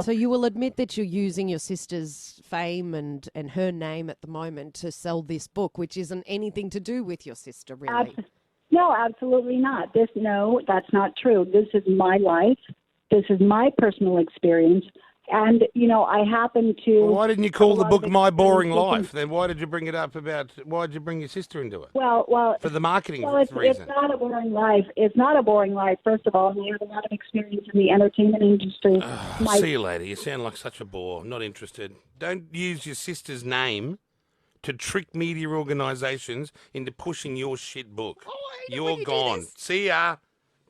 So you will admit that you're using your sister's fame and her name at the moment to sell this book, which isn't anything to do with your sister, really. No, absolutely not. No, that's not true. This is my life. This is my personal experience. And, I happen to... Well, why didn't you call the book My Boring Life? Then why did you bring it up why did you bring your sister into it? Well, for the marketing it's reason. It's not a boring life. It's not a boring life. First of all, we have a lot of experience in the entertainment industry. See you later. You sound like such a bore. I'm not interested. Don't use your sister's name to trick media organisations into pushing your shit book. You're gone. See ya.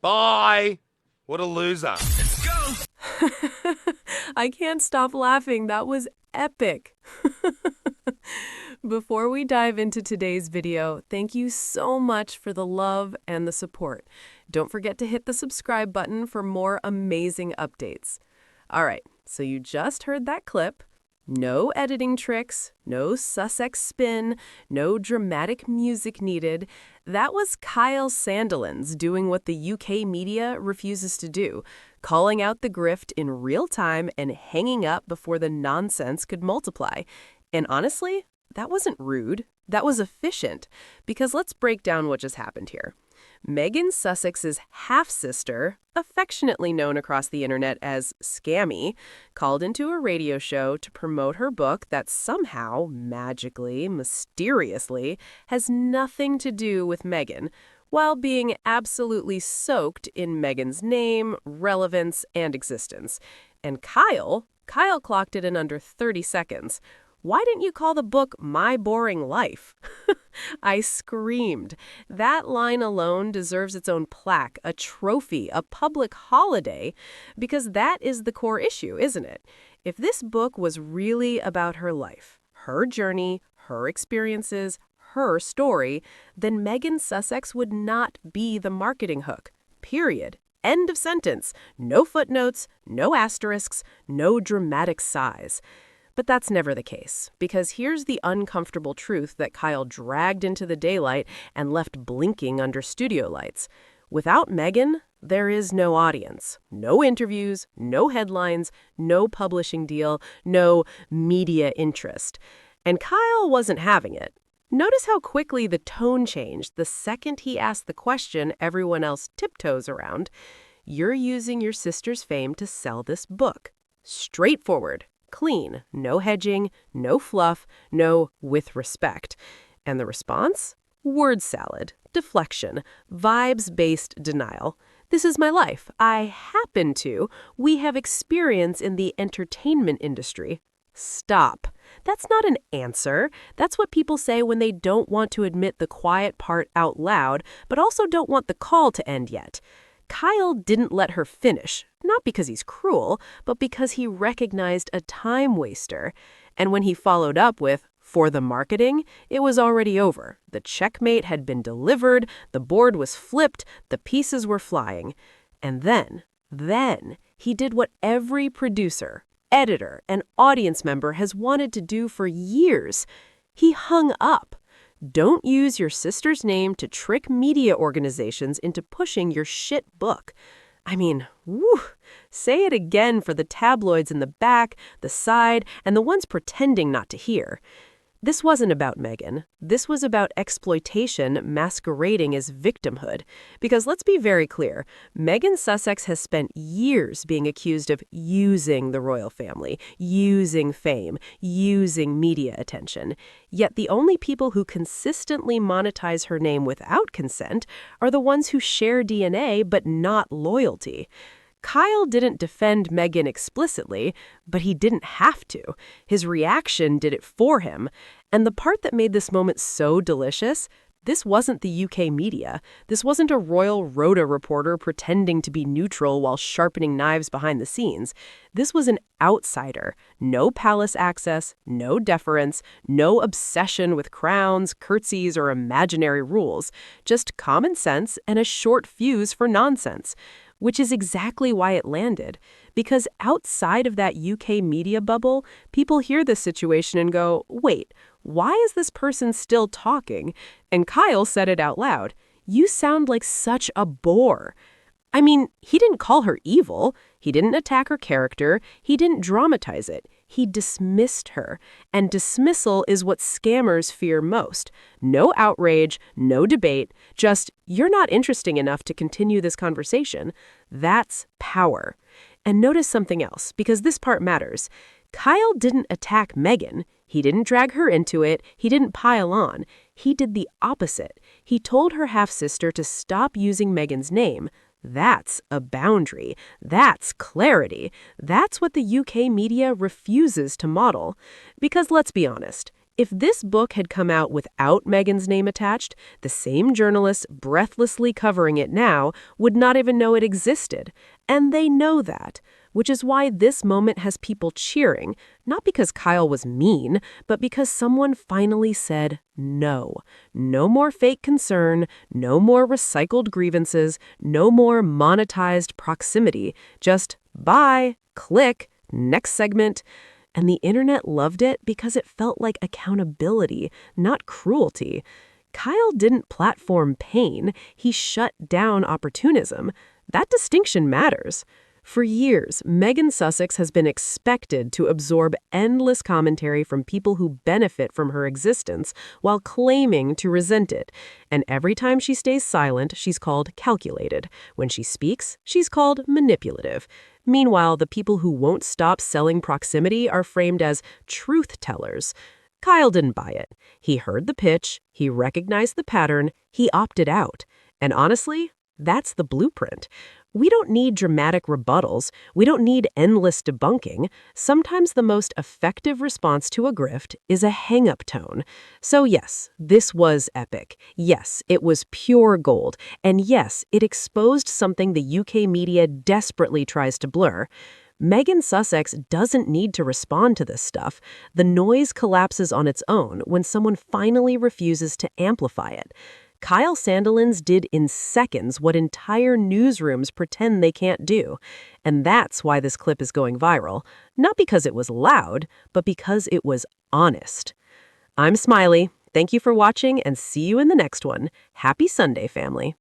Bye. What a loser. Let's go. I can't stop laughing. That was epic. Before we dive into today's video, thank you so much for the love and the support. Don't forget to hit the subscribe button for more amazing updates. All right, so you just heard that clip. No editing tricks, no Sussex spin, no dramatic music needed. That was Kyle Sandilands doing what the UK media refuses to do, calling out the grift in real time and hanging up before the nonsense could multiply. And honestly, that wasn't rude. That was efficient. Because let's break down what just happened here. Meghan Sussex's half-sister, affectionately known across the internet as Scammy, called into a radio show to promote her book that somehow, magically, mysteriously, has nothing to do with Meghan, while being absolutely soaked in Meghan's name, relevance, and existence. And Kyle clocked it in under 30 seconds. Why didn't you call the book My Boring Life? I screamed. That line alone deserves its own plaque, a trophy, a public holiday, because that is the core issue, isn't it? If this book was really about her life, her journey, her experiences, her story, then Meghan Sussex would not be the marketing hook. Period. End of sentence. No footnotes, no asterisks, no dramatic sighs. But that's never the case, because here's the uncomfortable truth that Kyle dragged into the daylight and left blinking under studio lights. Without Meghan, there is no audience, no interviews, no headlines, no publishing deal, no media interest. And Kyle wasn't having it. Notice how quickly the tone changed the second he asked the question everyone else tiptoes around. You're using your sister's fame to sell this book. Straightforward. Clean, no hedging, no fluff, no with respect. And the response? Word salad, deflection, vibes-based denial. This is my life. I happen to. We have experience in the entertainment industry. Stop. That's not an answer. That's what people say when they don't want to admit the quiet part out loud, but also don't want the call to end yet. Kyle didn't let her finish, not because he's cruel, but because he recognized a time waster. And when he followed up with, for the marketing, it was already over. The checkmate had been delivered, the board was flipped, the pieces were flying. And then he did what every producer, editor, and audience member has wanted to do for years. He hung up. Don't use your sister's name to trick media organizations into pushing your shit book. I mean, say it again for the tabloids in the back, the side, and the ones pretending not to hear. This wasn't about Meghan. This was about exploitation masquerading as victimhood. Because let's be very clear, Meghan Sussex has spent years being accused of using the royal family, using fame, using media attention. Yet the only people who consistently monetize her name without consent are the ones who share DNA but not loyalty. Kyle didn't defend Meghan explicitly, but he didn't have to. His reaction did it for him. And the part that made this moment so delicious, this wasn't the UK media. This wasn't a royal rota reporter pretending to be neutral while sharpening knives behind the scenes. This was an outsider. No palace access, no deference, no obsession with crowns, curtsies, or imaginary rules. Just common sense and a short fuse for nonsense. Which is exactly why it landed. Because outside of that UK media bubble, people hear this situation and go, wait, why is this person still talking? And Kyle said it out loud. You sound like such a bore. I mean, he didn't call her evil. He didn't attack her character. He didn't dramatize it. He dismissed her. And dismissal is what scammers fear most. No outrage, no debate, just, you're not interesting enough to continue this conversation. That's power. And notice something else, because this part matters. Kyle didn't attack Meghan. He didn't drag her into it. He didn't pile on. He did the opposite. He told her half-sister to stop using Meghan's name. That's a boundary. That's clarity. That's what the UK media refuses to model. Because let's be honest, if this book had come out without Meghan's name attached, the same journalists breathlessly covering it now would not even know it existed. And they know that, which is why this moment has people cheering, not because Kyle was mean, but because someone finally said no. No more fake concern, no more recycled grievances, no more monetized proximity. Just bye, click, next segment. And the internet loved it because it felt like accountability, not cruelty. Kyle didn't platform pain, he shut down opportunism. That distinction matters. For years, Meghan Sussex has been expected to absorb endless commentary from people who benefit from her existence while claiming to resent it. And every time she stays silent, she's called calculated. When she speaks, she's called manipulative. Meanwhile, the people who won't stop selling proximity are framed as truth-tellers. Kyle didn't buy it. He heard the pitch, he recognized the pattern, he opted out. And honestly, that's the blueprint. We don't need dramatic rebuttals. We don't need endless debunking. Sometimes the most effective response to a grift is a hang-up tone. So yes, this was epic. Yes, it was pure gold. And yes, it exposed something the UK media desperately tries to blur. Meghan Sussex doesn't need to respond to this stuff. The noise collapses on its own when someone finally refuses to amplify it. Kyle Sandilands did in seconds what entire newsrooms pretend they can't do. And that's why this clip is going viral. Not because it was loud, but because it was honest. I'm Smiley. Thank you for watching and see you in the next one. Happy Sunday, family.